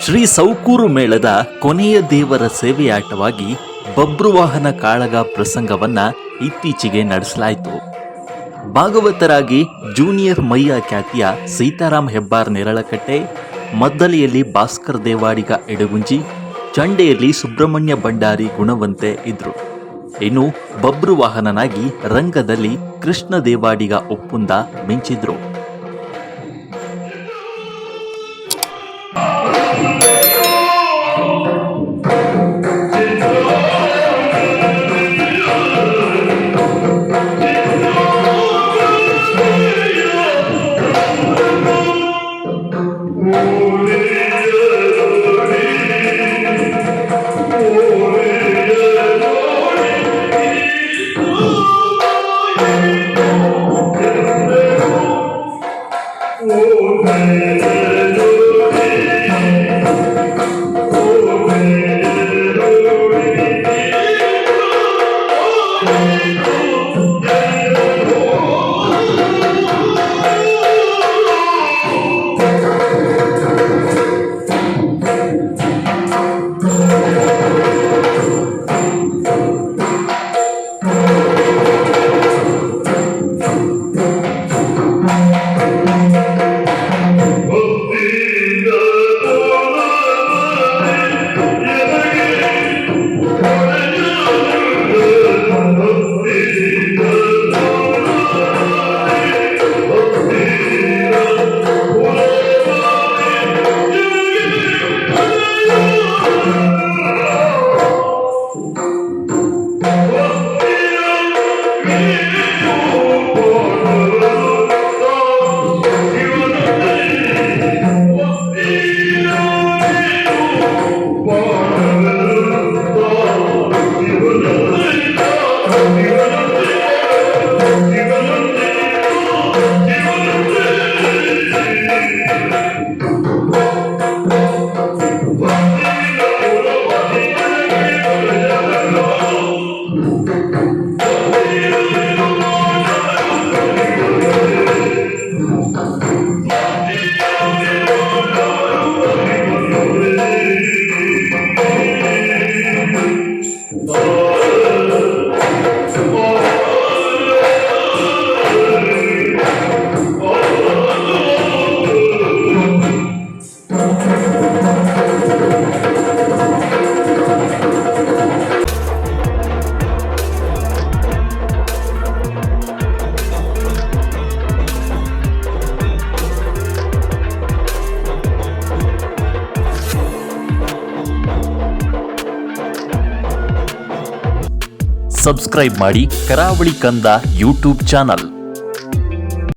ಶ್ರೀ ಸೌಕೂರು ಮೇಳದ ಕೊನೆಯ ದೇವರ ಸೇವೆಯಾಟವಾಗಿ ಬಬ್ರುವಾಹನ ಕಾಳಗ ಪ್ರಸಂಗವನ್ನ ಇತ್ತೀಚೆಗೆ ನಡೆಸಲಾಯಿತು. ಭಾಗವತರಾಗಿ ಜೂನಿಯರ್ ಮಯ್ಯ ಖ್ಯಾತಿಯ ಸೀತಾರಾಮ್ ಹೆಬ್ಬಾರ್ ನೆರಳಕಟ್ಟೆ, ಮದ್ದಲೆಯಲ್ಲಿ ಭಾಸ್ಕರ್ ದೇವಾಡಿಗ ಎಡಗುಂಜಿ, ಚಂಡೆಯಲ್ಲಿ ಸುಬ್ರಹ್ಮಣ್ಯ ಭಂಡಾರಿ ಗುಣವಂತೆ ಇದ್ರು. ಇನ್ನು ಬಬ್ರುವಾಹನನಾಗಿ ರಂಗದಲ್ಲಿ ಕೃಷ್ಣ ದೇವಾಡಿಗ ಒಪ್ಪುಂದ ಮಿಂಚಿದ್ರು. ಸಬ್ಸ್ಕ್ರೈಬ್ ಮಾಡಿ ಕರಾವಳಿ ಕಂದ ಯೂಟ್ಯೂಬ್ ಚಾನಲ್.